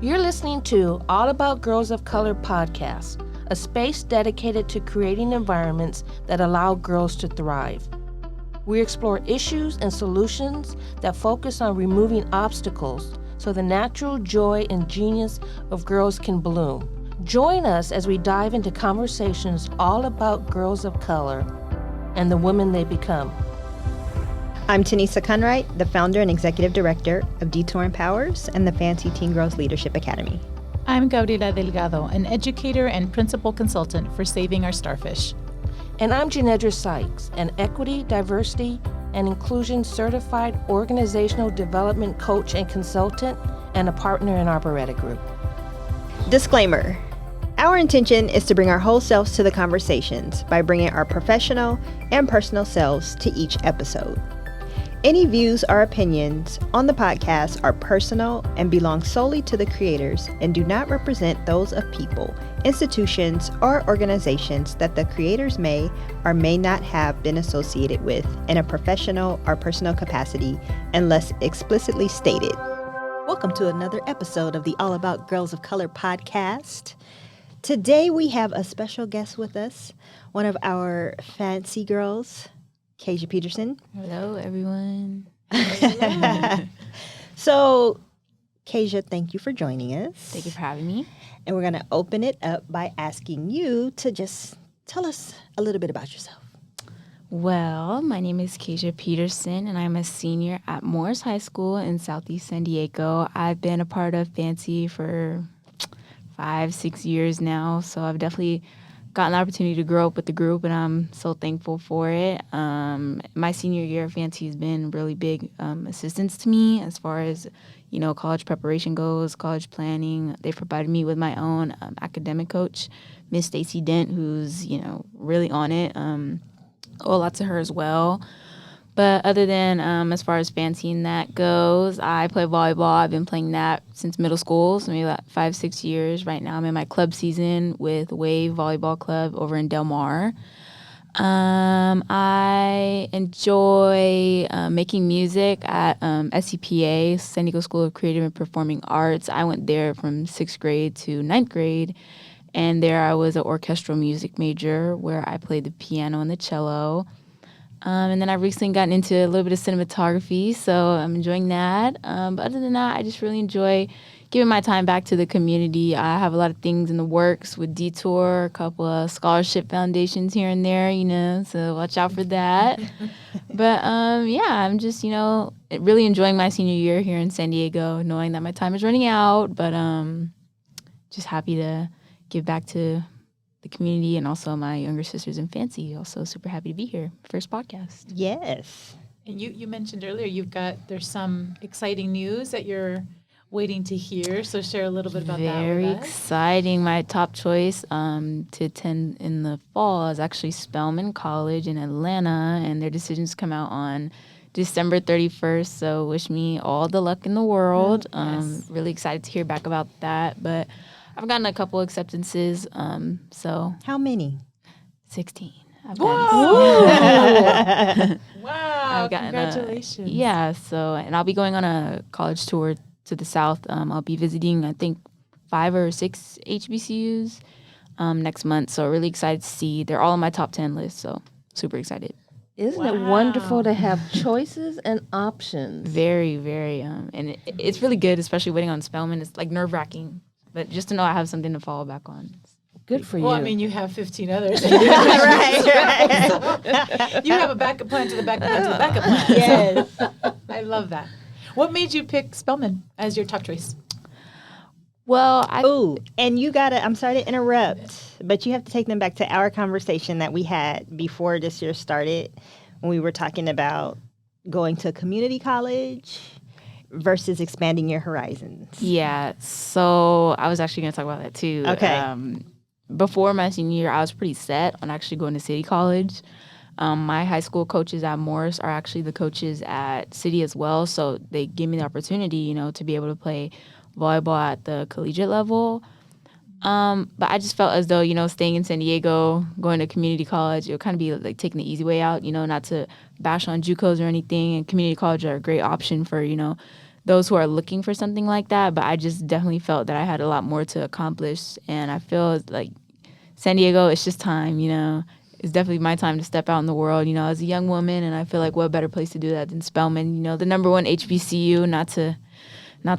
You're listening to All About Girls of Color podcast, a space dedicated to creating environments that allow girls to thrive. We explore issues and solutions that focus on removing obstacles so the natural joy and genius of girls can bloom. Join us as we dive into conversations all about girls of color and the women they become. I'm Tanisa Kunright, the founder and executive director of Detour Empowers and the Fancy Teen Girls Leadership Academy. I'm Gabriela Delgado, an educator and principal consultant for Saving Our Starfish. And I'm Janedra Sykes, an equity, diversity, and inclusion certified organizational development coach and consultant and a partner in Arboreta Group. Disclaimer. Our intention is to bring our whole selves to the conversations by bringing our professional and personal selves to each episode. Any views or opinions on the podcast are personal and belong solely to the creators and do not represent those of people, institutions, or organizations that the creators may or may not have been associated with in a professional or personal capacity unless explicitly stated. Welcome to another episode of the All About Girls of Color podcast. Today we have a special guest with us, one of our fancy girls, KaiJah Peterson. Hello, everyone. So, KaiJah, thank you for joining us. Thank you for having me. And we're going to open it up by asking you to just tell us a little bit about yourself. Well, my name is KaiJah Petersen, and I'm a senior at Morris High School in Southeast San Diego. I've been a part of Fancy for 5-6 years now, so I've definitely gotten the opportunity to grow up with the group, and I'm so thankful for it. My senior year of Fancy has been really big assistance to me as far as, college preparation goes, college planning. They've provided me with my own academic coach, Miss Stacy Dent, who's, really on it. Owe a lot to her as well. But other than as far as Fancy and that goes, I play volleyball. I've been playing that since middle school, so maybe about 5-6 years. Right now I'm in my club season with Wave Volleyball Club over in Del Mar. I enjoy making music at SCPA, San Diego School of Creative and Performing Arts. I went there from 6th grade to 9th grade, and there I was an orchestral music major where I played the piano and the cello. And then I've recently gotten into a little bit of cinematography, so I'm enjoying that. But other than that, I just really enjoy giving my time back to the community. I have a lot of things in the works with Detour, a couple of scholarship foundations here and there, so watch out for that. But, I'm just, really enjoying my senior year here in San Diego, knowing that my time is running out, but just happy to give back to the community and also my younger sisters in Fancy. Also super happy to be here. First podcast. Yes. And you mentioned earlier there's some exciting news that you're waiting to hear. So share a little bit about that. Very exciting. My top choice to attend in the fall is actually Spelman College in Atlanta, and their decisions come out on December 31st. So wish me all the luck in the world. Yes. Really excited to hear back about that. But I've gotten a couple acceptances. So How many? 16. Wow, congratulations. And I'll be going on a college tour to the South. I'll be visiting, I think, 5 or 6 HBCUs next month. So really excited to see. They're all on my top 10 list, so super excited. Isn't it wonderful to have choices and options? Very, very. And it's really good, especially waiting on Spelman. It's like nerve-wracking. But just to know I have something to fall back on. Good for you. Well, I mean, you have 15 others. right. You have a backup plan to the backup plan to the backup plan. Yes. So, I love that. What made you pick Spelman as your top choice? Well, and you gotta, I'm sorry to interrupt, but you have to take them back to our conversation that we had before this year started when we were talking about going to community college versus expanding your horizons. Yeah, so I was actually going to talk about that too. Okay. Before my senior year, I was pretty set on actually going to City College. My high school coaches at Morris are actually the coaches at City as well, so they give me the opportunity, to be able to play volleyball at the collegiate level. But I just felt as though, staying in San Diego, going to community college, it would kind of be like taking the easy way out, not to bash on JUCOs or anything. And community college are a great option for, those who are looking for something like that. But I just definitely felt that I had a lot more to accomplish. And I feel like San Diego, it's just time, It's definitely my time to step out in the world, as a young woman. And I feel like what better place to do that than Spelman, the number one HBCU, not to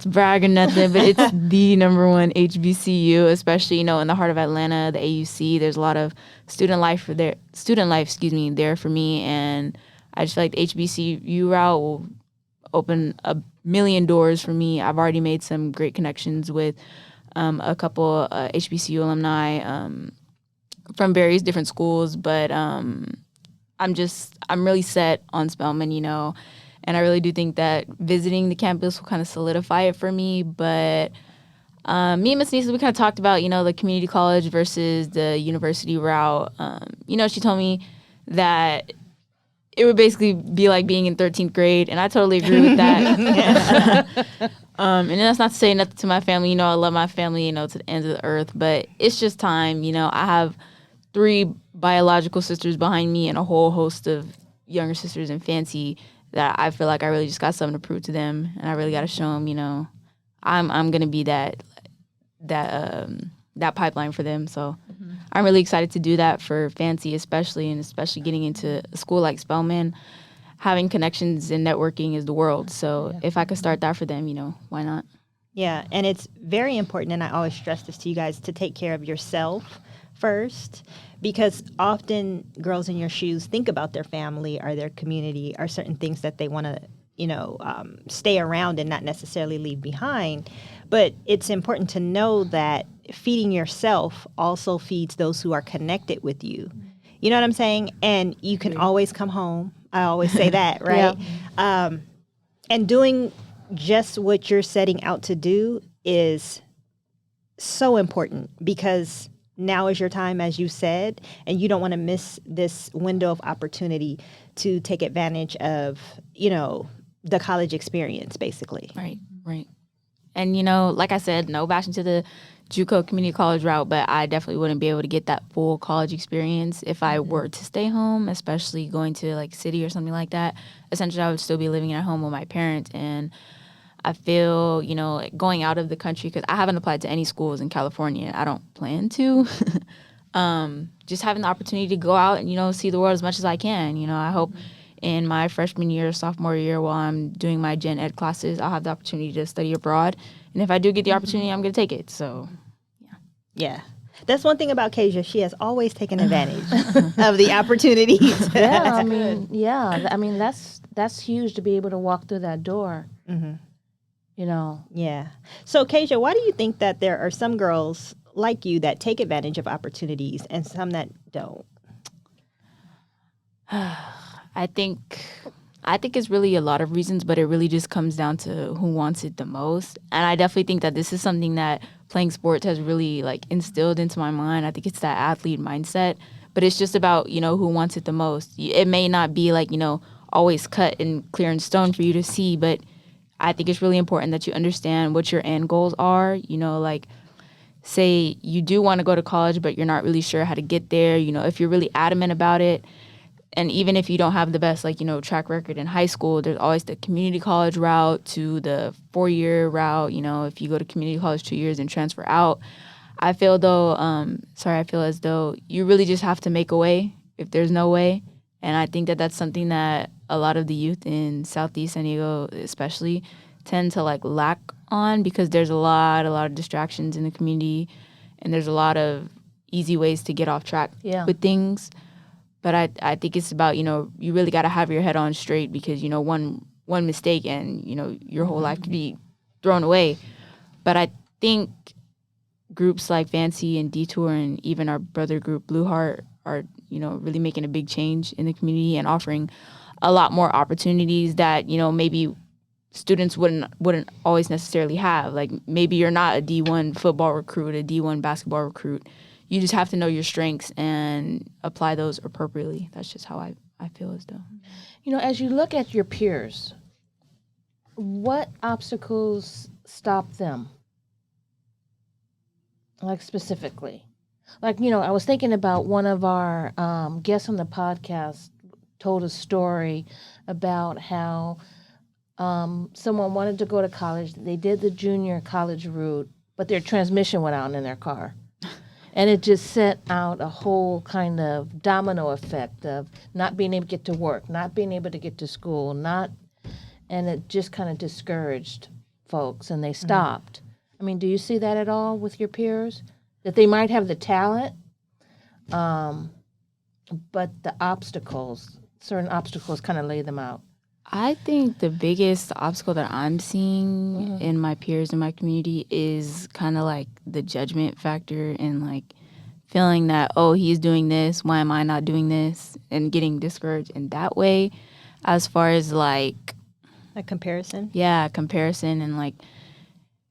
brag or nothing, but it's the number one HBCU, especially, in the heart of Atlanta, the AUC. There's a lot of student life there for me. And I just feel like the HBCU route will open a million doors for me. I've already made some great connections with a couple HBCU alumni from various different schools, but I'm really set on Spelman, and I really do think that visiting the campus will kind of solidify it for me. But me and Miss Nisa, we kind of talked about, the community college versus the university route. She told me that it would basically be like being in 13th grade, and I totally agree with that. And that's not to say nothing to my family. I love my family, to the ends of the earth, but it's just time. I have 3 biological sisters behind me and a whole host of younger sisters in Fancy that I feel like I really just got something to prove to them, and I really got to show them, I'm gonna be that pipeline for them. So I'm really excited to do that for Fancy, especially getting into a school like Spelman. Having connections and networking is the world. So if I could start that for them, why not? Yeah, and it's very important, and I always stress this to you guys, to take care of yourself first, because often girls in your shoes think about their family or their community or certain things that they want to, stay around and not necessarily leave behind. But it's important to know that feeding yourself also feeds those who are connected with you. You know what I'm saying? And you can always come home. I always say that, right? And doing just what you're setting out to do is so important, because now is your time, as you said, and you don't want to miss this window of opportunity to take advantage of, the college experience, basically. Right. And, like I said, no bashing to the JUCO community college route, but I definitely wouldn't be able to get that full college experience if I were to stay home, especially going to like city or something like that. Essentially, I would still be living at home with my parents, and I feel, going out of the country, because I haven't applied to any schools in California. I don't plan to. Just having the opportunity to go out and, see the world as much as I can. I hope in my freshman year, sophomore year, while I'm doing my gen ed classes, I'll have the opportunity to study abroad. And if I do get the opportunity, I'm going to take it. So, yeah. That's one thing about KaiJah. She has always taken advantage of the opportunities. That's huge to be able to walk through that door. Yeah. So, KaiJah, why do you think that there are some girls like you that take advantage of opportunities and some that don't? I think it's really a lot of reasons, but it really just comes down to who wants it the most. And I definitely think that this is something that playing sports has really instilled into my mind. I think it's that athlete mindset, but it's just about, who wants it the most. It may not be always cut and clear in stone for you to see, but I think it's really important that you understand what your end goals are. Say you do want to go to college, but you're not really sure how to get there. If you're really adamant about it, and even if you don't have the best, track record in high school, there's always the community college route to the 4-year route. If you go to community college 2 years and transfer out, I feel as though you really just have to make a way if there's no way. And I think that that's something that a lot of the youth in Southeast San Diego especially tend to lack on, because there's a lot of distractions in the community, and there's a lot of easy ways to get off track with things. But I think it's about, you really got to have your head on straight, because, one mistake and, your whole life could be thrown away. But I think groups like Fancy and Detour and even our brother group Blue Heart are, really making a big change in the community and offering a lot more opportunities that, maybe students wouldn't always necessarily have. Maybe you're not a D1 football recruit, a D1 basketball recruit. You just have to know your strengths and apply those appropriately. That's just how I feel as though. As you look at your peers, what obstacles stop them? Specifically? I was thinking about one of our guests on the podcast told a story about how someone wanted to go to college. They did the junior college route, but their transmission went out in their car. And it just set out a whole kind of domino effect of not being able to get to work, not being able to get to school, and it just kind of discouraged folks, and they stopped. I mean, do you see that at all with your peers? That they might have the talent, but the certain obstacles kind of lay them out. I think the biggest obstacle that I'm seeing in my peers in my community is kind of like the judgment factor and like feeling that, oh, he's doing this, why am I not doing this? And getting discouraged in that way, as far as like A comparison? yeah, comparison, and like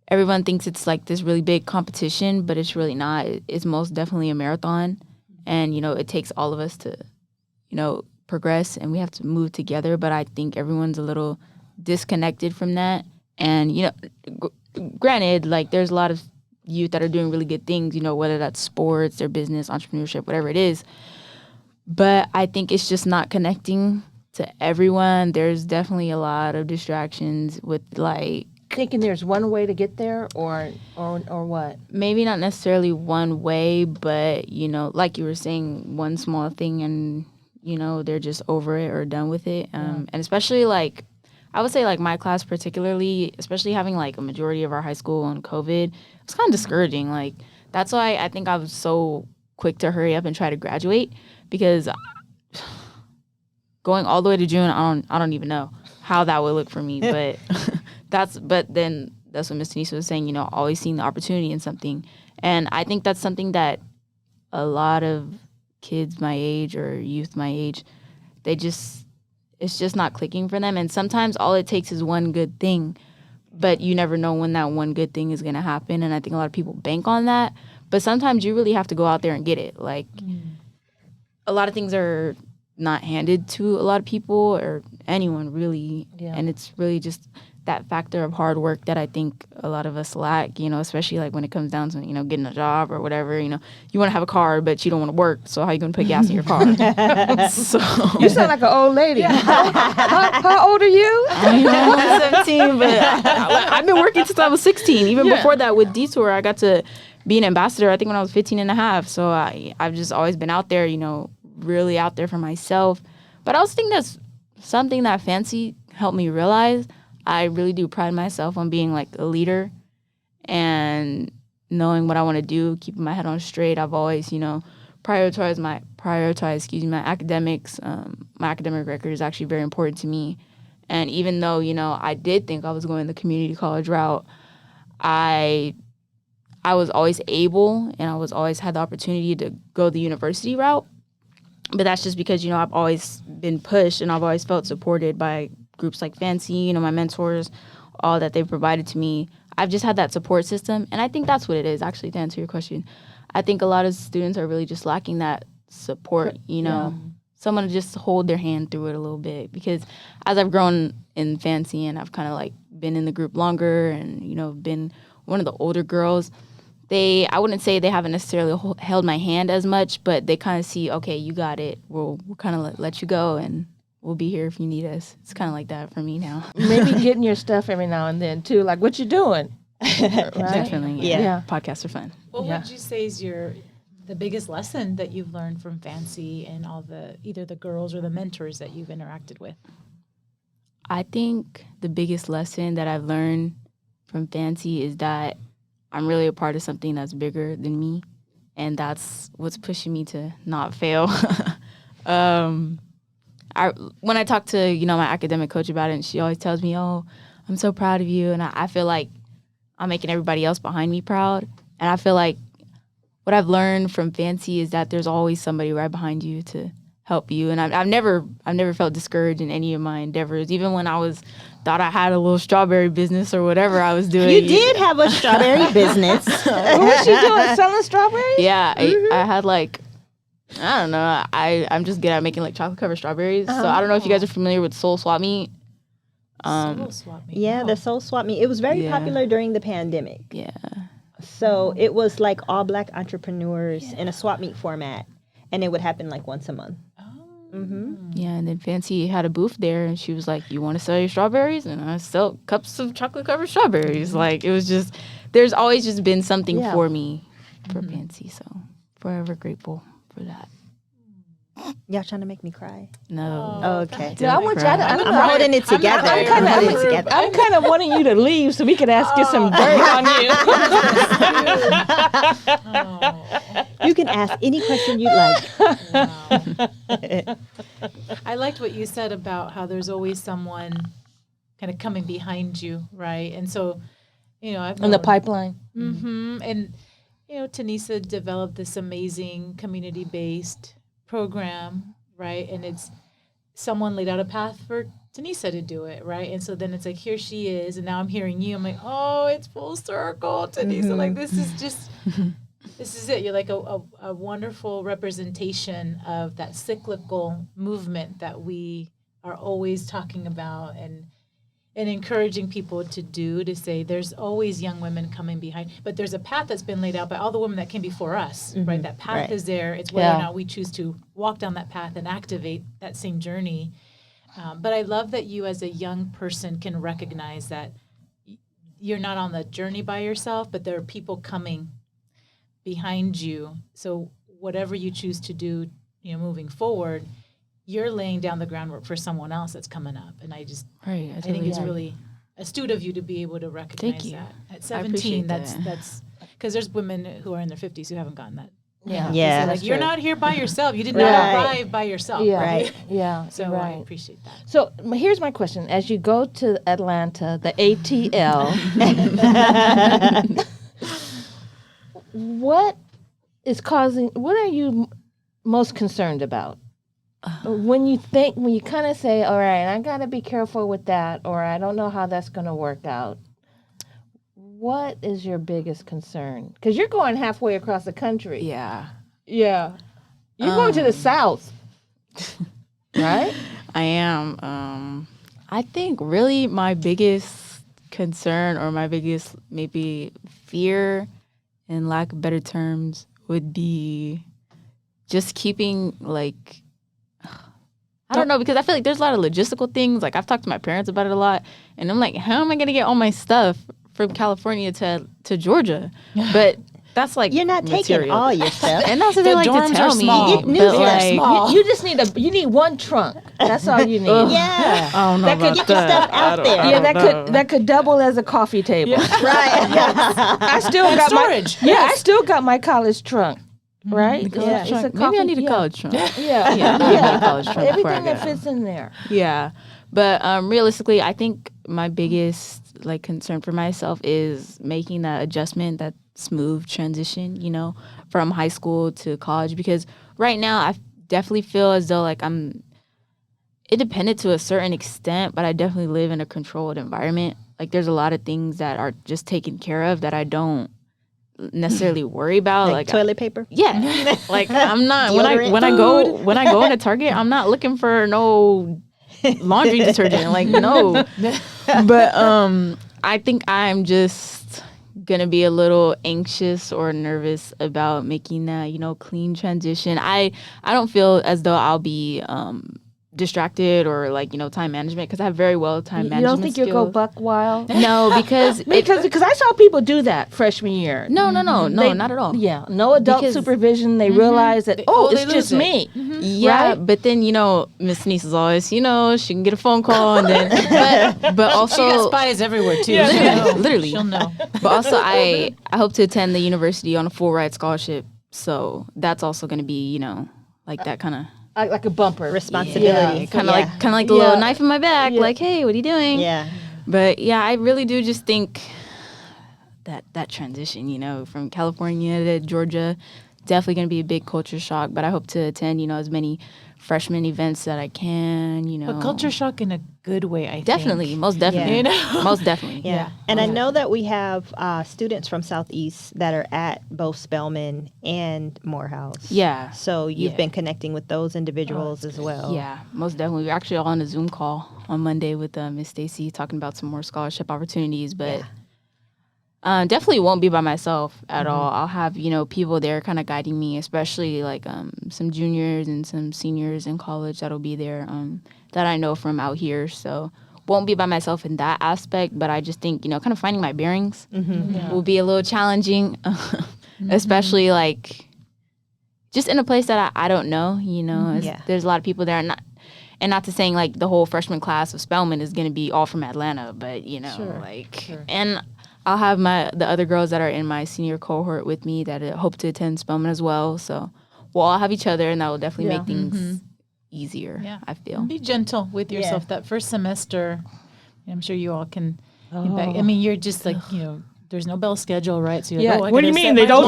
everyone thinks it's like this really big competition, but it's really not. It's most definitely a marathon, and it takes all of us to progress, and we have to move together. But I think everyone's a little disconnected from that, and granted, like there's a lot of youth that are doing really good things, whether that's sports, their business, entrepreneurship, whatever it is, but I think it's just not connecting to everyone. There's definitely a lot of distractions with like Thinking there's one way to get there, or what? maybe not necessarily one way, but like you were saying, one small thing, and they're just over it or done with it. And especially like I would say like my class particularly, especially having like a majority of our high school on COVID, it's kind of discouraging. Like that's why I think I was so quick to hurry up and try to graduate, because going all the way to June, I don't even know how that would look for me. But then that's what Miss Denise was saying, always seeing the opportunity in something. And I think that's something that a lot of kids my age or youth my age, it's just not clicking for them. And sometimes all it takes is one good thing, but you never know when that one good thing is going to happen. And I think a lot of people bank on that. But sometimes you really have to go out there and get it. Like a lot of things are not handed to a lot of people or anyone really. Yeah. And it's really just that factor of hard work that I think a lot of us lack, especially like when it comes down to, getting a job or whatever, you want to have a car, but you don't want to work. So how are you going to put gas in your car? So you sound like an old lady. How old are you? I'm 17, but I've been working since I was 16. Even before that with Detour, I got to be an ambassador, I think when I was 15 and a half. So I've just always been out there, really out there for myself. But I also think that's something that Fancy helped me realize. I really do pride myself on being like a leader and knowing what I want to do, keeping my head on straight. I've always, prioritized my academics. My academic record is actually very important to me. And even though, I did think I was going the community college route, I was always able and I was always had the opportunity to go the university route. But that's just because, I've always been pushed and I've always felt supported by groups like Fancy, my mentors, all that they've provided to me. I've just had that support system. And I think that's what it is, actually, to answer your question. I think a lot of students are really just lacking that support, someone to just hold their hand through it a little bit. Because as I've grown in Fancy and I've kind of like been in the group longer and, been one of the older girls, I wouldn't say they haven't necessarily held my hand as much, but they kind of see, okay, you got it. We'll kind of let you go and we'll be here if you need us. It's kind of like that for me now. Maybe getting your stuff every now and then, too. Like, what you doing? Right? Definitely. Yeah. Podcasts are fun. What would you say is the biggest lesson that you've learned from Fancy and all either the girls or the mentors that you've interacted with? I think the biggest lesson that I've learned from Fancy is that I'm really a part of something that's bigger than me. And that's what's pushing me to not fail. When I talk to, my academic coach about it, and she always tells me, oh, I'm so proud of you. And I feel like I'm making everybody else behind me proud. And I feel like what I've learned from Fancy is that there's always somebody right behind you to help you. And I've never felt discouraged in any of my endeavors, even when I thought I had a little strawberry business or whatever I was doing. You did have a strawberry business. What was she doing? Selling strawberries? Yeah, I had like, I don't know. I'm just good at making like chocolate covered strawberries. So I don't know if you guys are familiar with Soul Swap Meet. Soul Swap Meet. Yeah, the Soul Swap Meet. It was very popular during the pandemic. Yeah. So it was like all Black entrepreneurs in a swap meet format, and it would happen like once a month. Yeah, and then Fancy had a booth there, and she was like, "You want to sell your strawberries?" And I sell cups of chocolate-covered strawberries. Like, it was just, there's always just been something for me for Fancy. So forever grateful for that. Y'all trying to make me cry? No. Oh, okay. I want y'all to, I'm holding it together. I'm holding it together. I'm kind of wanting you to leave so we could get some dirt on you. You can ask any question you'd like. I liked what you said about how there's always someone kind of coming behind you, right? And so, I've In the pipeline. And, Tanisa developed this amazing community-based program, right? And it's someone laid out a path for Tanisa to do it, right? And so then it's like, here she is, and now I'm hearing you. I'm like, oh, it's full circle, Tanisa. Like, this is just, this is it. You're like a wonderful representation of that cyclical movement that we are always talking about and encouraging people to do, to say there's always young women coming behind, but there's a path that's been laid out by all the women that came before us, right? That path is there. It's whether or not we choose to walk down that path and activate that same journey. But I love that you as a young person can recognize that you're not on the journey by yourself, but there are people coming behind you. So whatever you choose to do, moving forward, you're laying down the groundwork for someone else that's coming up. And I think it's really astute of you to be able to recognize that. At 17, that's because there's women who are in their 50s who haven't gotten that. Yeah. Like, you're not here by yourself. You did not arrive by yourself. Yeah. Right? Yeah. So I appreciate that. So here's my question. As you go to Atlanta, the ATL, what are you most concerned about? When you kind of say, all right, I got to be careful with that, or I don't know how that's going to work out, what is your biggest concern? Because you're going halfway across the country. Yeah. Yeah. You're going to the South, right? I am. I think really my biggest concern, or my biggest maybe fear, in lack of better terms, would be just keeping, like, I don't know, because I feel like there's a lot of logistical things. Like, I've talked to my parents about it a lot, and I'm like, how am I going to get all my stuff from California to Georgia? But that's like, you're not material. taking all your stuff. And that's what they like to tell me. Small. But like, You just need one trunk. That's all you need. Yeah. I don't know That could about get your stuff out there. Yeah, that could double as a coffee table. Right. I still got storage. I still got my college trunk. Right? Yeah. It's a Maybe I need a yeah. college trunk. Yeah. Yeah, I need a college trunk before I Everything that go. fits in there. Yeah. But realistically, I think my biggest concern for myself is making that adjustment, that smooth transition, from high school to college. Because right now I definitely feel as though I'm independent to a certain extent, but I definitely live in a controlled environment. Like, there's a lot of things that are just taken care of that I don't necessarily worry about, like toilet paper. Yeah, like I'm not Deodorant. when I go into Target, I'm not looking for no laundry detergent. Like, no. But I think I'm just gonna be a little anxious or nervous about making that clean transition. I don't feel as though I'll be distracted or time management, because I have very well time management. You don't think skills. you'll go buck wild? No, because Because I saw people do that freshman year. no, not at all. Yeah, no adult Because- supervision. They realize that they it's just lose it. me. Yeah, Right? but then Miss Denise is always she can get a phone call, and then but She also got spies everywhere too. Literally. She'll know. but also I hope to attend the university on a full ride scholarship, so that's also going to be like that kind of Like a bumper. Responsibility. kind of like a little knife in my back, Yeah. like, hey, what are you doing? Yeah. But yeah, I really do just think that transition, from California to Georgia, definitely going to be a big culture shock. But I hope to attend, as many freshman events that I can. But culture shock in a good way, I think. Definitely, most definitely, Yeah. most definitely. Yeah. And I know that we have students from Southeast that are at both Spelman and Morehouse. Yeah. So you've Yeah. been connecting with those individuals as well. Yeah, most definitely. We're actually all on a Zoom call on Monday with Miss Stacy talking about some more scholarship opportunities. But Definitely won't be by myself at all. I'll have, people there kind of guiding me, especially like some juniors and some seniors in college that'll be there that I know from out here. So won't be by myself in that aspect, but I just think, kind of finding my bearings will be a little challenging, especially like just in a place that I don't know, There's a lot of people there. And not to saying like the whole freshman class of Spelman is going to be all from Atlanta, but, and I'll have the other girls that are in my senior cohort with me that hope to attend Spelman as well. So we'll all have each other, and that will definitely make things easier, I feel. Be gentle with yourself that first semester. I'm sure you all can. I mean, you're just like, there's no bell schedule, right? So you're like, what do you mean? They don't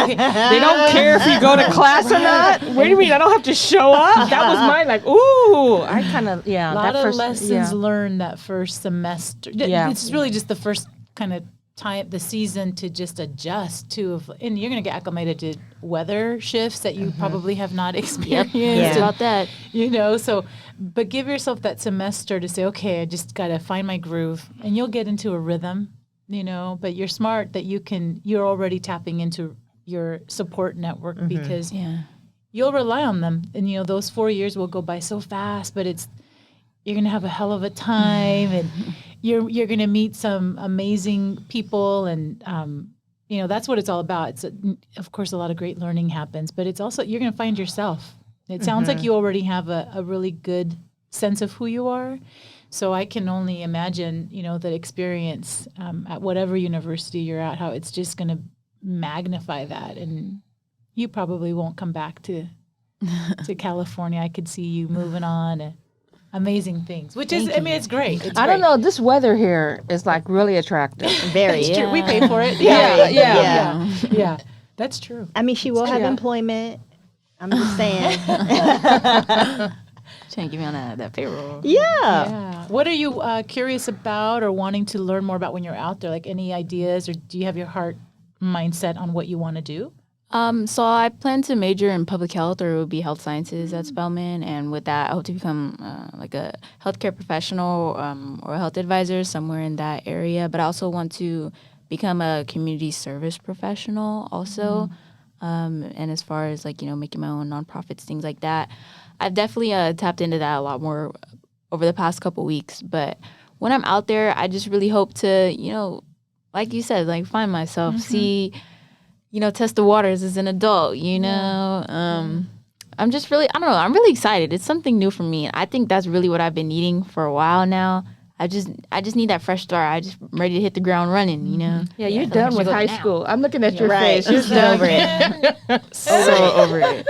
they don't care if you go to class or not? What do you mean? I don't have to show up? That was mine. Like, ooh, I kind of, a lot of lessons learned that first semester. It's really just the first kind of time, the season to just adjust to, and you're going to get acclimated to weather shifts that you probably have not experienced. It's about that. So, but give yourself that semester to say, okay, I just got to find my groove, and you'll get into a rhythm, but you're smart that you're already tapping into your support network because you'll rely on them. And, those 4 years will go by so fast, but you're going to have a hell of a time, and you're going to meet some amazing people, and that's what it's all about. It's of course a lot of great learning happens, but it's also you're going to find yourself. It sounds like you already have a really good sense of who you are. So I can only imagine, that experience at whatever university you're at, how it's just going to magnify that, and you probably won't come back to California. I could see you moving on. Amazing things, which is, it's great. It's I don't know. This weather here is like really attractive. Very. It's true. We pay for it. Yeah. That's true. I mean, she will have employment. I'm just saying. Trying to get me on that payroll. Yeah. What are you curious about or wanting to learn more about when you're out there? Like any ideas, or do you have your heart mindset on what you want to do? So I plan to major in public health, or it would be health sciences at Spelman, and with that, I hope to become like a healthcare professional or a health advisor somewhere in that area. But I also want to become a community service professional also, and as far as like making my own nonprofits, things like that, I've definitely tapped into that a lot more over the past couple weeks. But when I'm out there, I just really hope to like you said, like find myself, see. Test the waters as an adult, I'm just really, I don't know, I'm really excited. It's something new for me. I think that's really what I've been needing for a while now. I just need that fresh start. I'm ready to hit the ground running, Yeah, you're done with high school. I'm looking at your face. You're done over it. So over it.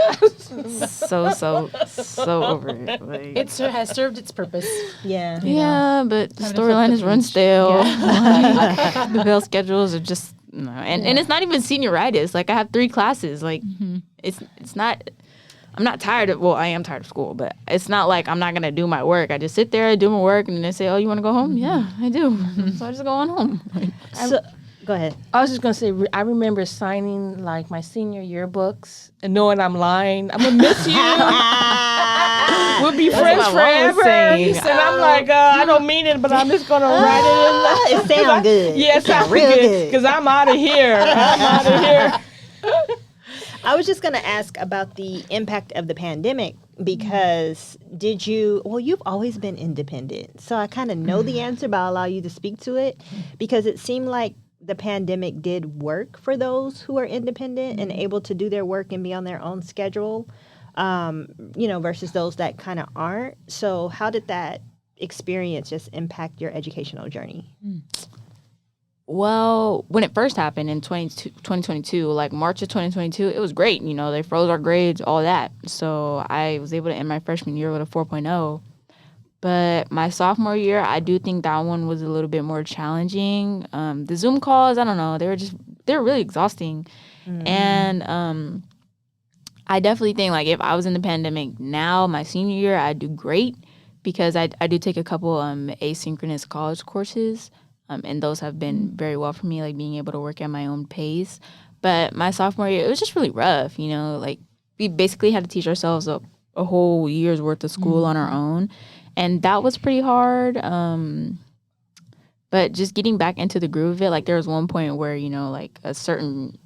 So over it. Like, it has served its purpose. Yeah. Yeah, but the storyline has run stale. Like, the bell schedules are just, no, and it's not even senioritis. Like I have 3 classes. Like it's not. I'm not tired of. Well, I am tired of school, but it's not like I'm not gonna do my work. I just sit there, I do my work, and they say, "Oh, you want to go home?" Yeah, I do. So I just go on home. Go ahead. I was just gonna say, I remember signing like my senior yearbooks and knowing I'm lying. I'm gonna miss you. We'll be friends forever. And I'm like, I don't mean it, but I'm just gonna write it in. It sounds good. Yeah, it sounds real good. Because I'm out of here. I was just going to ask about the impact of the pandemic, because you've always been independent. So I kind of know the answer, but I'll allow you to speak to it, because it seemed like the pandemic did work for those who are independent and able to do their work and be on their own schedule, versus those that kind of aren't. So how did that experience just impact your educational journey? Well, when it first happened in 2022, like March of 2022, it was great. They froze our grades, all that. So I was able to end my freshman year with a 4.0. But my sophomore year, I do think that one was a little bit more challenging. The Zoom calls, I don't know, they were really exhausting. And I definitely think like if I was in the pandemic now, my senior year, I'd do great, because I do take a couple asynchronous college courses. And those have been very well for me, like being able to work at my own pace. But my sophomore year, it was just really rough, like we basically had to teach ourselves a whole year's worth of school on our own. And that was pretty hard. But But just getting back into the groove of it, like there was one point where, you know, like a certain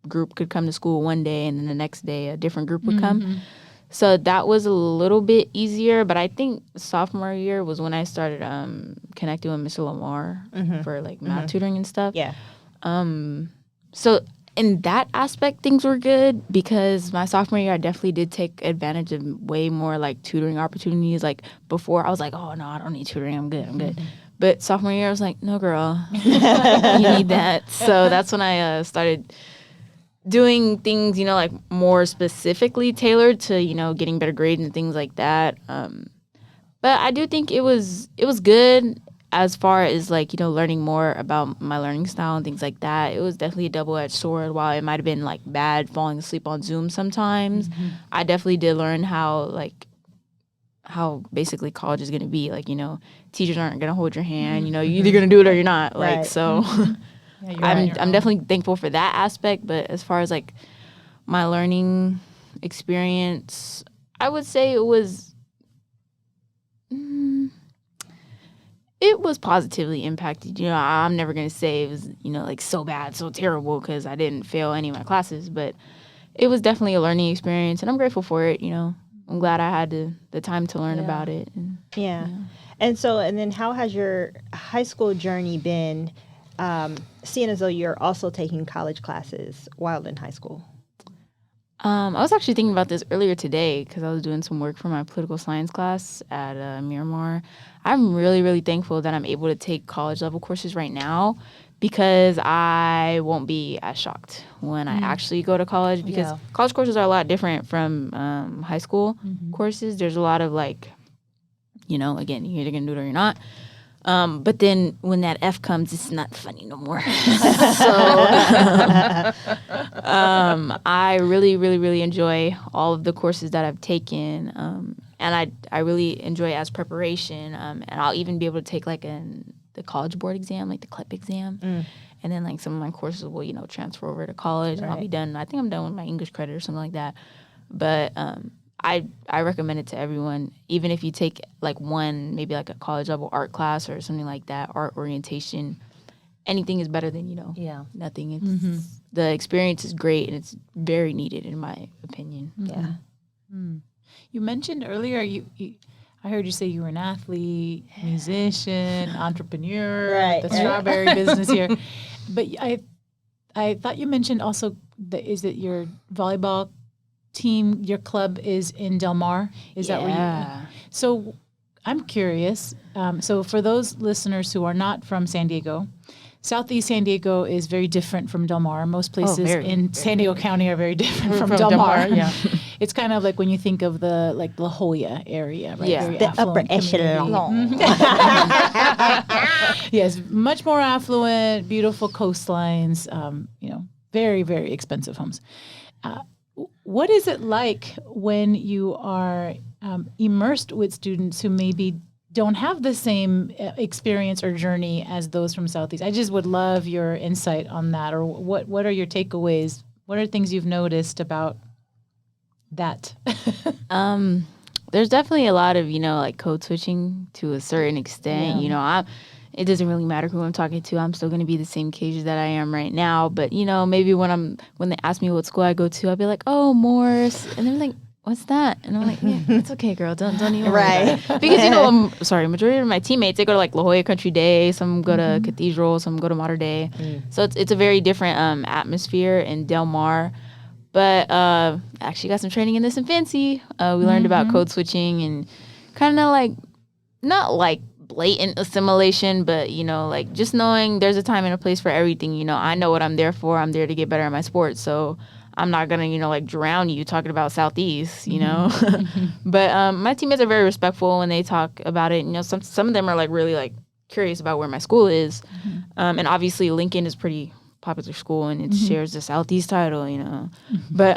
group could come to school one day and then the next day a different group would come. So that was a little bit easier. But I think sophomore year was when I started connecting with Mr. Lamar for like math tutoring and stuff. Yeah. So in that aspect, things were good because my sophomore year, I definitely did take advantage of way more like tutoring opportunities. Like before, I was like, oh, no, I don't need tutoring. I'm good. But sophomore year, I was like, no, girl, you need that. So that's when I started doing things, you know, like more specifically tailored to, you know, getting better grades and things like that. But I do think it was good as far as like, you know, learning more about my learning style and things like that. It was definitely a double-edged sword. While it might have been like bad falling asleep on Zoom sometimes, I definitely did learn how basically college is going to be. Like, you know, teachers aren't going to hold your hand. You know, you're either going to do it or you're not. Like, Right. so I'm definitely thankful for that aspect. But as far as like my learning experience, I would say it was positively impacted. You know, I'm never going to say it was, you know, like so bad, so terrible because I didn't fail any of my classes. But it was definitely a learning experience and I'm grateful for it, you know. I'm glad I had the time to learn about it. And, Yeah. And then how has your high school journey been, seeing as though you're also taking college classes while in high school? I was actually thinking about this earlier today because I was doing some work for my political science class at Miramar. I'm really, really thankful that I'm able to take college level courses right now because I won't be as shocked when I actually go to college because college courses are a lot different from high school courses. There's a lot of like, you know, again, you're either going to do it or you're not. But then when that F comes, it's not funny no more. So I really, really, really enjoy all of the courses that I've taken. And I really enjoy it as preparation. And I'll even be able to take like the college board exam, like the CLEP exam. And then like some of my courses will, you know, transfer over to college and I'll be done. I think I'm done with my English credit or something like that. But I recommend it to everyone, even if you take like one, maybe like a college level art class or something like that, art orientation. Anything is better than, you know, nothing. It's the experience is great and it's very needed in my opinion. Yeah. You mentioned earlier, I heard you say you were an athlete, musician, entrepreneur, the strawberry business here. But I thought you mentioned also is it your volleyball team, your club is in Del Mar? Is that where you? So I'm curious. So for those listeners who are not from San Diego, Southeast San Diego is very different from Del Mar. Most places in San Diego County are very different from Del Mar. Yeah. It's kind of like when you think of the like La Jolla area, right? Yeah. Very The upper echelon. Yes, much more affluent, beautiful coastlines, you know, very, very expensive homes. What is it like when you are immersed with students who maybe don't have the same experience or journey as those from Southeast? I just would love your insight on that, or what are your takeaways? What are things you've noticed about that? There's definitely a lot of, you know, like code switching to a certain extent. You know, it doesn't really matter who I'm talking to. I'm still going to be the same KaiJah that I am right now. But, you know, maybe when they ask me what school I go to, I'll be like, oh, Morse. And they're like, what's that? And I'm like, yeah, it's okay, girl. Don't even worry about it. Because, you know, majority of my teammates, they go to like La Jolla Country Day. Some go to Cathedral. Some go to Mater Day. So it's a very different atmosphere in Del Mar. But actually got some training in this in Fancy. We learned about code switching and kind of like, not like blatant assimilation, but, you know, like just knowing there's a time and a place for everything. You know, I know what I'm there for. I'm there to get better at my sport. So I'm not going to, you know, like drown you talking about Southeast, you know. But my teammates are very respectful when they talk about it. You know, some of them are like really like curious about where my school is. And obviously Lincoln is pretty popular school and it shares the Southeast title, you know. But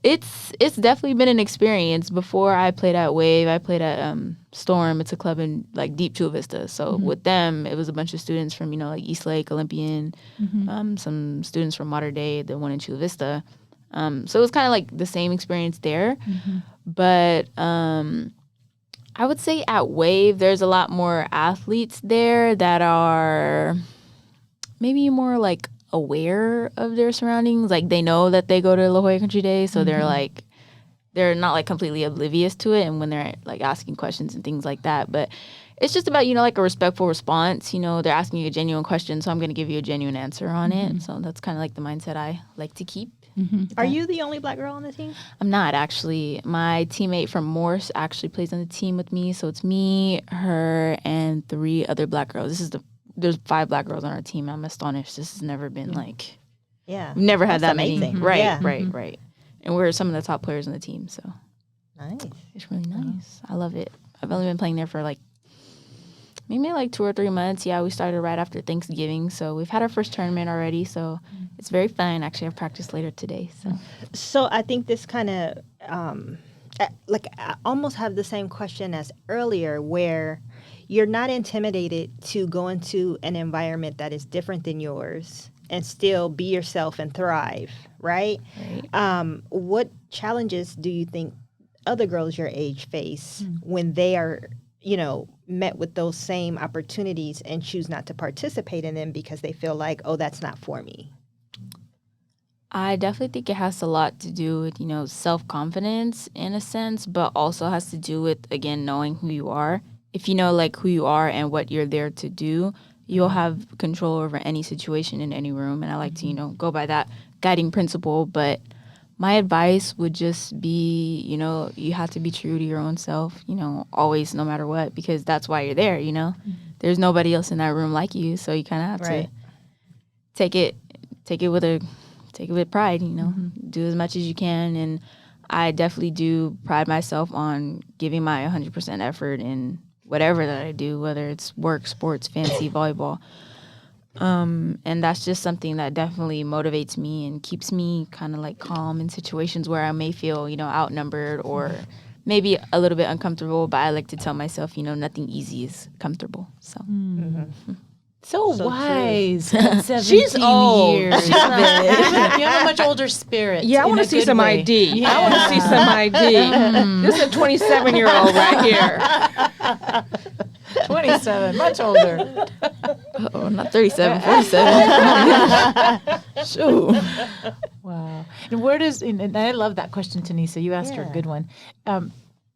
it's definitely been an experience. Before I played at Wave, I played at Storm. It's a club in like deep Chula Vista. So with them, it was a bunch of students from, you know, like East Lake, Olympian, some students from Mater Day, the one in Chula Vista. So it was kind of like the same experience there. But I I would say at Wave, there's a lot more athletes there that are maybe more like aware of their surroundings. Like they know that they go to La Jolla Country Day, so they're not like completely oblivious to it. And when they're like asking questions and things like that, but it's just about, like a respectful response. They're asking you a genuine question, so I'm going to give you a genuine answer on it. So that's kind of like the mindset I like to keep. Are you the only Black girl on the team? I'm not, actually. My teammate from Morse actually plays on the team with me. So it's me, her, and 3 other Black girls. There's 5 Black girls on our team. I'm astonished. This has never been like, Yeah. we've never had That's that many. amazing. Right, Yeah. right. And we're some of the top players on the team. So Nice. it's really nice. I love it. I've only been playing there for maybe 2 or 3 months. Yeah, we started right after Thanksgiving. So we've had our first tournament already. So it's very fun. Actually, I have practice later today. So I think this kind of, I almost have the same question as earlier, where you're not intimidated to go into an environment that is different than yours and still be yourself and thrive, right? What challenges do you think other girls your age face when they are, met with those same opportunities and choose not to participate in them because they feel like, oh, that's not for me? I definitely think it has a lot to do with, self-confidence in a sense, but also has to do with, again, knowing who you are. If you know, who you are and what you're there to do, you'll have control over any situation in any room. And I like to, go by that guiding principle. But my advice would just be, you have to be true to your own self, always, no matter what, because that's why you're there, There's nobody else in that room like you. So you kind of have to take it with pride, do as much as you can. And I definitely do pride myself on giving my 100% effort in whatever that I do, whether it's work, sports, fantasy, volleyball. And that's just something that definitely motivates me and keeps me kind of calm in situations where I may feel, outnumbered or maybe a little bit uncomfortable. But I like to tell myself, nothing easy is comfortable. So. So wise. 17 She's old. years. She's not- You have a much older spirit. Yeah, I in want a to see good some way. ID. Yeah. I want to see some ID. This is a 27-year-old right here. 27, much older. Oh, not 37, 47. Shoot. Wow. And where does, and I love that question, Tanisa. You asked her a good one.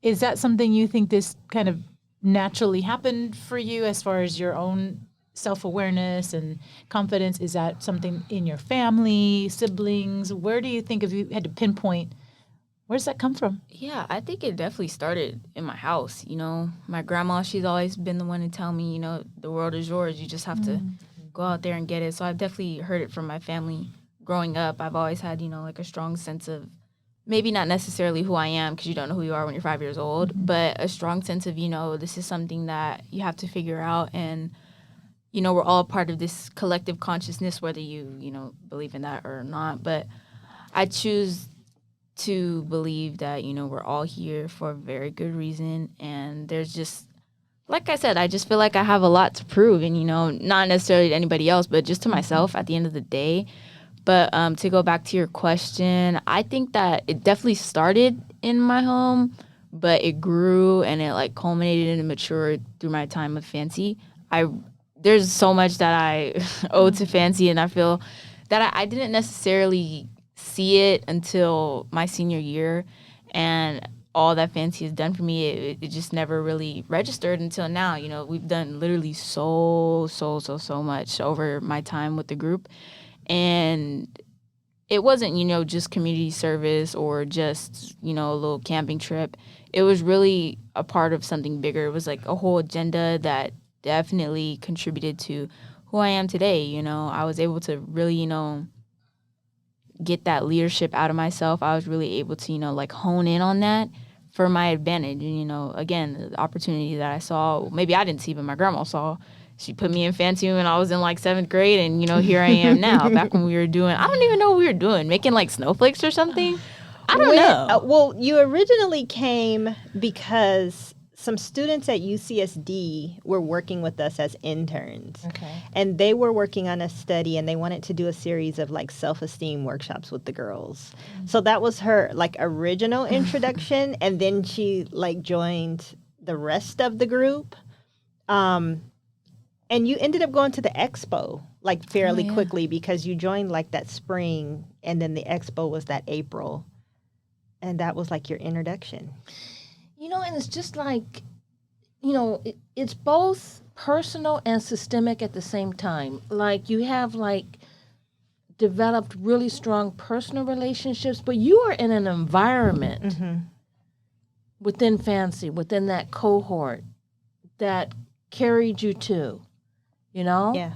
Is that something you think this kind of naturally happened for you as far as your own self-awareness and confidence? Is that something in your family, siblings? Where do you think, if you had to pinpoint, where does that come from? Yeah, I think it definitely started in my house. My grandma, she's always been the one to tell me, the world is yours. You just have to go out there and get it. So I've definitely heard it from my family growing up. I've always had, a strong sense of maybe not necessarily who I am, because you don't know who you are when you're 5 years old, but a strong sense of, this is something that you have to figure out. And, we're all part of this collective consciousness, whether you, believe in that or not. But I choose to believe that, we're all here for a very good reason. And there's just, like I said, I just feel like I have a lot to prove. And, not necessarily to anybody else, but just to myself at the end of the day. But to go back to your question, I think that it definitely started in my home, but it grew and it culminated and matured through my time with Fancy. There's so much that I owe to Fancy, and I feel that I didn't necessarily see it until my senior year, and all that Fancy has done for me, it just never really registered until now. We've done literally so much over my time with the group. And it wasn't, just community service or just, a little camping trip. It was really a part of something bigger. It was a whole agenda that definitely contributed to who I am today. I was able to really, get that leadership out of myself. I was really able to, hone in on that for my advantage. And, again, the opportunity that I saw, maybe I didn't see, but my grandma saw. She put me in Fancy when I was in 7th grade, and here I am now. Back when we were doing, I don't even know what we were doing, making snowflakes or something. I don't know. Well, you originally came because some students at UCSD were working with us as interns. Okay. And they were working on a study, and they wanted to do a series of self-esteem workshops with the girls. So that was her original introduction, and then she joined the rest of the group. And you ended up going to the expo like fairly quickly because you joined like that spring, and then the expo was that April. And that was like your introduction. And it's just like, it's both personal and systemic at the same time. Like you have like developed really strong personal relationships, but you are in an environment within Fancy, within that cohort that carried you to, Yeah.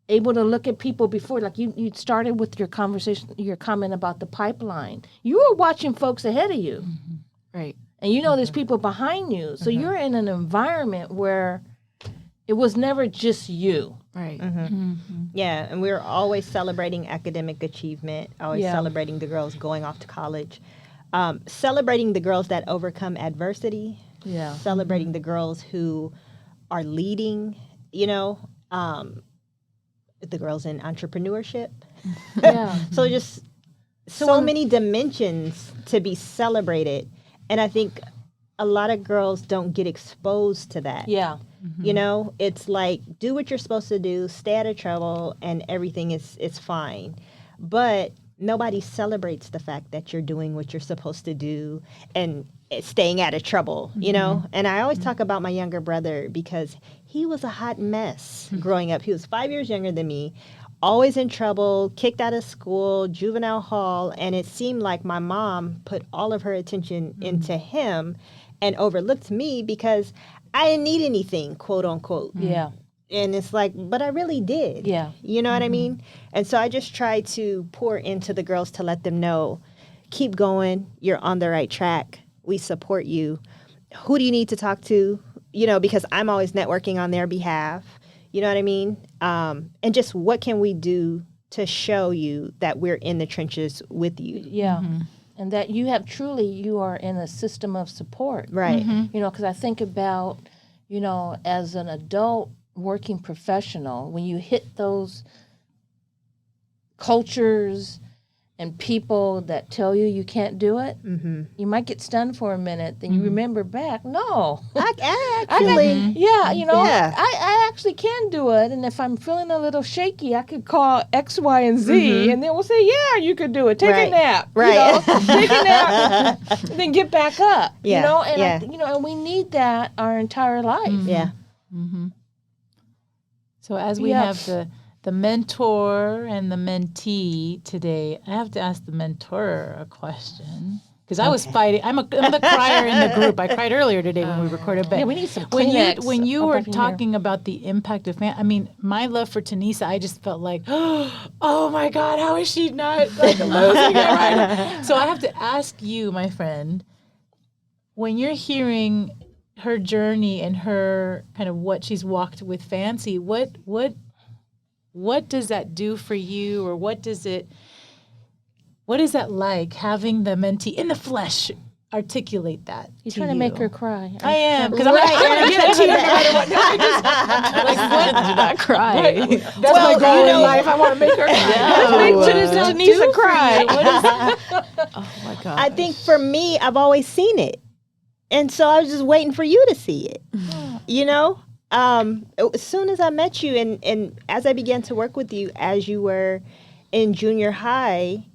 able to look at people before, like you started with your conversation, your comment about the pipeline. You were watching folks ahead of you. Right. And there's people behind you. So you're in an environment where it was never just you. Right. Yeah, and we were always celebrating academic achievement, always celebrating the girls going off to college, celebrating the girls that overcome adversity, celebrating the girls who are leading, the girls in entrepreneurship. So just so many dimensions to be celebrated. And I think a lot of girls don't get exposed to that. Yeah. It's like, do what you're supposed to do, stay out of trouble, and everything is fine. But nobody celebrates the fact that you're doing what you're supposed to do and staying out of trouble, And I always talk about my younger brother because he was a hot mess growing up. He was 5 years younger than me, always in trouble, kicked out of school, juvenile hall, and it seemed like my mom put all of her attention into him and overlooked me because I didn't need anything, quote unquote. Yeah. And it's like, but I really did. Yeah. You know what I mean? And so I just try to pour into the girls to let them know, keep going, you're on the right track. We support you. Who do you need to talk to? Because I'm always networking on their behalf. You know what I mean? And just what can we do to show you that we're in the trenches with you? Yeah. And that you are in a system of support. Right. Because I think about, as an adult working professional, when you hit those cultures and people that tell you can't do it, you might get stunned for a minute. Then you remember back, no. I actually. I actually can do it. And if I'm feeling a little shaky, I could call X, Y, and Z, and then we'll say, yeah, you could do it. Take a nap. Right. Take a nap, and then get back up. Yeah. And we need that our entire life. Yeah. So as we have the mentor and the mentee today, I have to ask the mentor a question. Because I was fighting. I'm the crier in the group. I cried earlier today when we recorded. But we need some Kleenex. When you were talking about the impact of my love for Tanisa, I just felt like, oh my God, how is she not losing it right? So I have to ask you, my friend, when you're hearing her journey and her kind of what she's walked with Fancy, what does that do for you, or what is that like, having the mentee in the flesh articulate that? You're trying to make her cry. I am, because I'm going to get a tear. Do not cry. That's my goal in life. I want to make her cry. Let's make Tanisa cry. Oh my God. I think for me, I've always seen it. And so I was just waiting for you to see it. As soon as I met you and as I began to work with you as you were in junior high,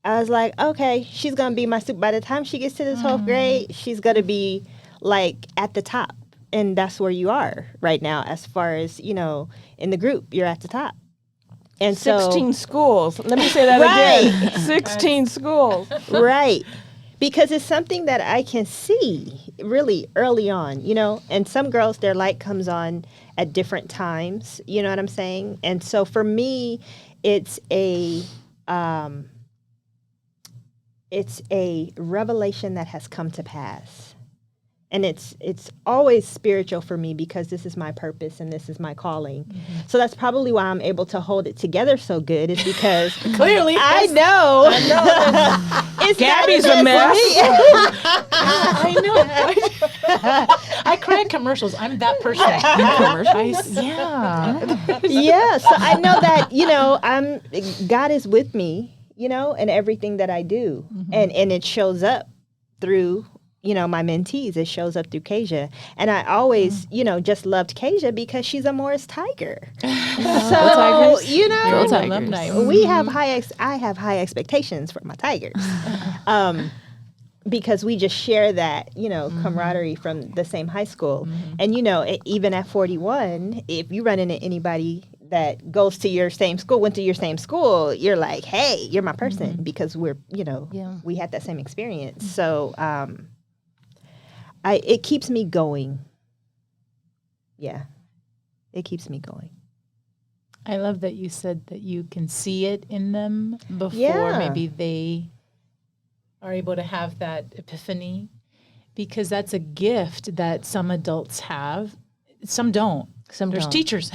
I was like, okay, she's going to be my super. By the time she gets to the 12th grade, she's going to be like at the top. And that's where you are right now, as far as, in the group, you're at the top. And 16 schools. Let me say that again. 16 schools. Right. Because it's something that I can see really early on, and some girls, their light comes on at different times, you know what I'm saying? And so for me, it's a revelation that has come to pass. And it's always spiritual for me because this is my purpose and this is my calling. So that's probably why I'm able to hold it together so good, is because clearly I know it's Gabby's a mess. I know. I cry at commercials. I'm that person. Yeah. So I know that, God is with me, in everything that I do. And it shows up through my mentees, it shows up through KaiJah. And I always, just loved KaiJah because she's a Morris Tiger. So, Tigers. Go Tigers. alumni. we have I have high expectations for my Tigers. Because we just share that, camaraderie from the same high school. And, even at 41, if you run into anybody that went to your same school, you're like, hey, you're my person because we're, we had that same experience. So it keeps me going. Yeah, it keeps me going. I love that you said that you can see it in them before maybe they are able to have that epiphany, because that's a gift that some adults have. Some don't. There's teachers,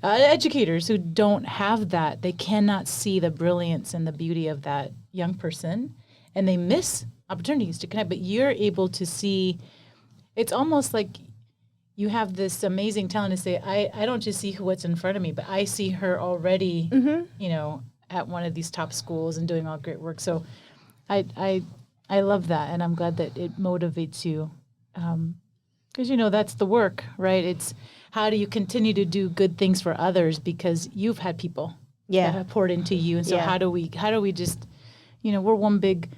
educators who don't have that. They cannot see the brilliance and the beauty of that young person, and they miss opportunities to connect. But you're able to see. It's almost like you have this amazing talent to say, I don't just see what's in front of me, but I see her already, at one of these top schools and doing all great work. So I love that, and I'm glad that it motivates you, because that's the work, right? It's how do you continue to do good things for others, because you've had people that have poured into you, and so how do we just, we're one big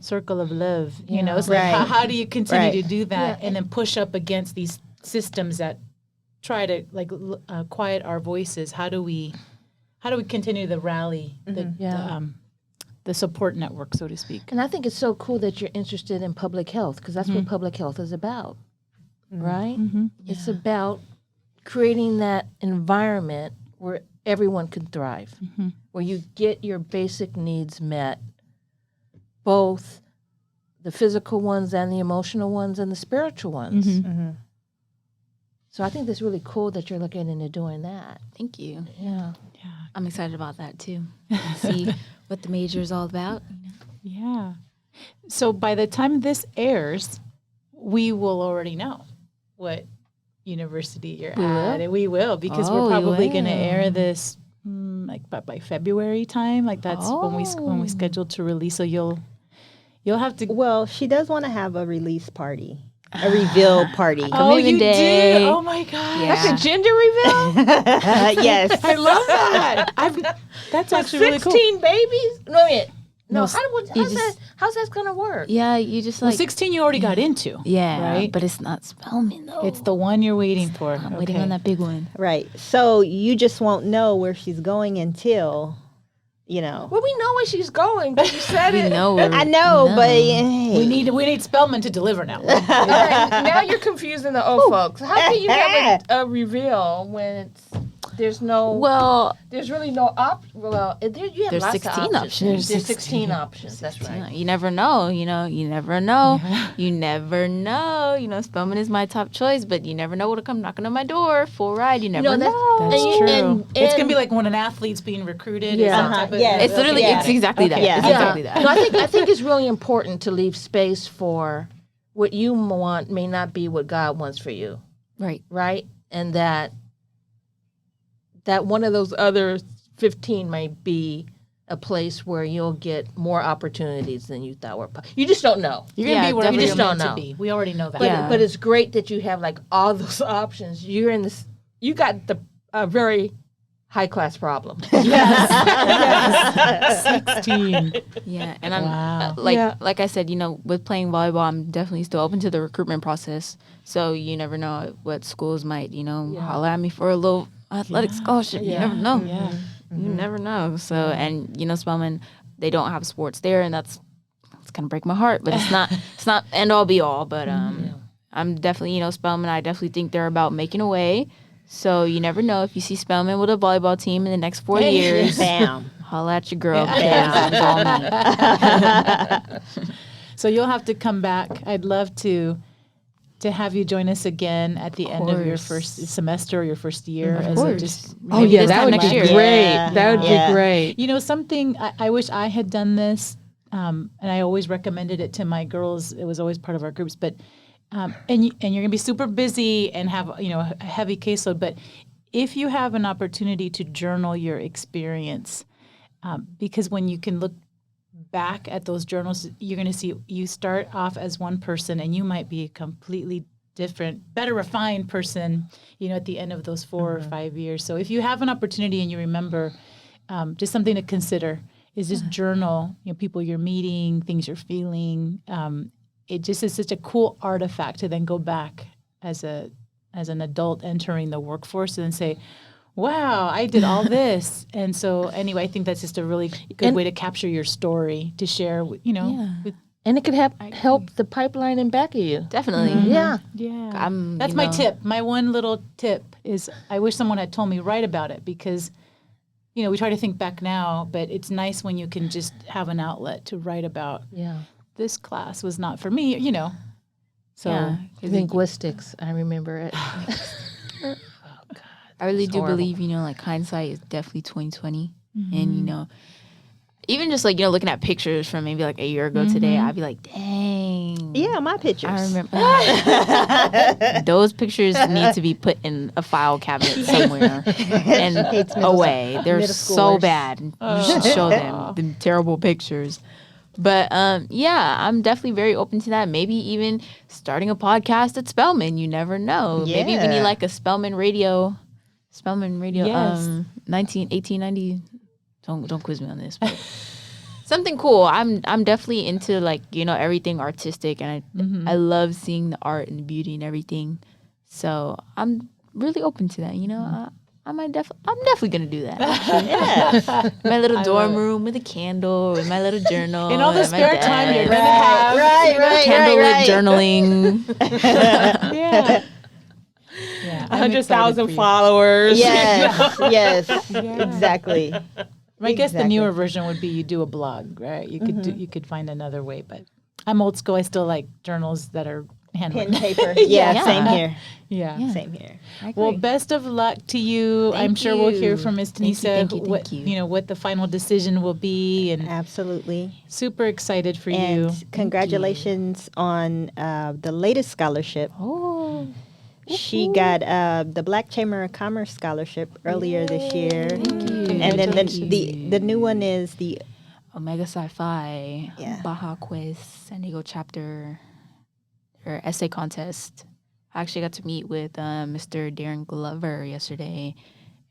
circle of love, so how do you continue to do that and then push up against these systems that try to quiet our voices? How do we continue the rally, the support network, so to speak? And I think it's so cool that you're interested in public health, because that's what public health is about, right? It's about creating that environment where everyone can thrive, where you get your basic needs met, both the physical ones and the emotional ones and the spiritual ones. So I think that's really cool that you're looking into doing that. Thank you. Yeah. I'm excited about that too. See what the major is all about. Yeah. So by the time this airs, we will already know what university you're at. And we will, because we're probably going to air this by February time. That's when we scheduled to release. So you'll have to. Well, she does want to have a release party. A reveal party. You day. did? Oh my God. Yeah. That's a gender reveal? Yes. I love that. That's actually really cool. 16 babies? No, wait. No, just- how's that going to work? Yeah, you just Well, 16 you already got into. Yeah, right? but it's not Spelman though. It's the one you're waiting for. I'm waiting on that big one. Right. So you just won't know where she's going until, Well, we know where she's going, but you said it. I know, but hey. We need Spellman to deliver now. Now you're confusing the old folks. How can you have a reveal when there's really no you have there's lots 16 of options. There's 16 options. That's right. You never know. You never know. You never know. Spelman is my top choice, but you never know what'll come knocking on my door. Full ride. You never know. That's true. It's gonna be like when an athlete's being recruited. Yeah. It's literally it's exactly that. Yeah. It's exactly that. No, I think it's really important to leave space for what you want may not be what God wants for you. Right? And that one of those other 15 might be a place where you'll get more opportunities than you thought were possible. You just don't know. You're gonna be wherever you you're just meant don't to know. be. We already know that. But it's great that you have all those options. You're in this. You got a very high class problem. Yes. 16. Yeah, and I'm like I said, with playing volleyball, I'm definitely still open to the recruitment process. So you never know what schools might, holler at me for a little athletic scholarship. You never know. Yeah. You never know. So and Spelman, they don't have sports there, and it's gonna break my heart. But it's not end all be all. But I'm definitely Spelman. I definitely think they're about making a way. So you never know if you see Spelman with a volleyball team in the next 4 years. Bam. Holla at your girl. So you'll have to come back. I'd love to have you join us again at the end of your first semester or your first year. Of course. That would be great. Yeah. That would be great. Something I wish I had done this, and I always recommended it to my girls. It was always part of our groups, but and you're gonna be super busy and have a heavy caseload. But if you have an opportunity to journal your experience, because when you can look back at those journals, you're going to see you start off as one person and you might be a completely different, better refined person, at the end of those 4 or 5 years. So if you have an opportunity and you remember, just something to consider is just journal, people you're meeting, things you're feeling. It just is such a cool artifact to then go back as an adult entering the workforce and then say, wow, I did all this. And so anyway, I think that's just a really good way to capture your story to share, with And it could help the pipeline in back of you. Definitely. Yeah. Yeah. That's my tip. My one little tip is I wish someone had told me write about it because, we try to think back now, but it's nice when you can just have an outlet to write about this class was not for me, So linguistics, I remember it. I really do believe, like hindsight is definitely 2020. And, even just like, looking at pictures from maybe like a year ago today, I'd be like, dang. Yeah, my pictures. I remember. Those pictures need to be put in a file cabinet somewhere and away. They're so bad. You should show them the terrible pictures. But I'm definitely very open to that. Maybe even starting a podcast at Spelman. You never know. Yeah. Maybe we need like a Spelman radio. Yes. 1890. Don't quiz me on this. But something cool. I'm definitely into like everything artistic, and I love seeing the art and the beauty and everything. So I'm really open to that. I'm definitely gonna do that. Yeah. My little dorm room with a candle, with my little journal, in all the and my spare time you're desk. gonna have, Right. Candlelit journaling. Yeah. 100,000 followers. Yes, exactly. I guess the newer version would be you do a blog, right? You could you could find another way, but I'm old school. I still like journals that are handwritten. Pen paper. Yeah, same here. Yeah. Same here. Well, best of luck to you. I'm sure we'll hear from Ms. Tanisa Thank you. What the final decision will be, and Absolutely. super excited for And you. congratulations on the latest scholarship. Oh, She got the Black Chamber of Commerce scholarship earlier this year. thank you. And then the new one is the Omega Sci-Fi, Yeah. Baja Quest, San Diego chapter, or essay contest. I actually got to meet with Mr. Darren Glover yesterday,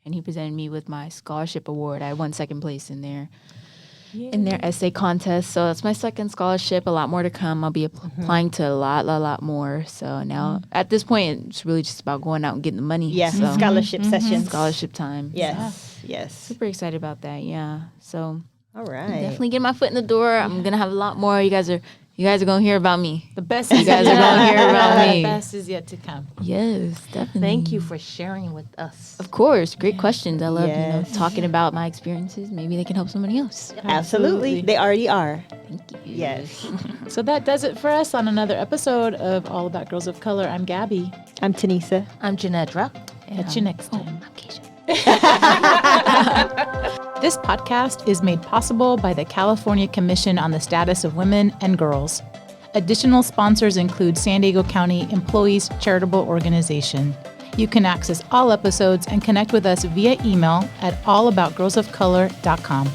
and he presented me with my scholarship award. I won second place in their essay contest. So that's my second scholarship. A lot more to come. I'll be applying to a lot more. So now at this point, it's really just about going out and getting the money. Yes, So, scholarship sessions. scholarship time. Yes. Super excited about that. Yeah. So All right. definitely get my foot in the door. I'm gonna have a lot more. You guys are gonna hear about me. The best You guys are gonna hear about The me. best is yet to come. Yes, definitely. Thank you for sharing with us. Of course, great questions. I love Yes. talking about my experiences. Maybe they can help somebody else. Absolutely. They already are. Thank you. Yes. So that does it for us on another episode of All About Girls of Color. I'm Gabby. I'm Tanisa. I'm Janedra. Catch you next time. I'm KaiJah. This podcast is made possible by the California Commission on the Status of Women and Girls. Additional sponsors include San Diego County Employees Charitable Organization. You can access all episodes and connect with us via email at allaboutgirlsofcolor.com.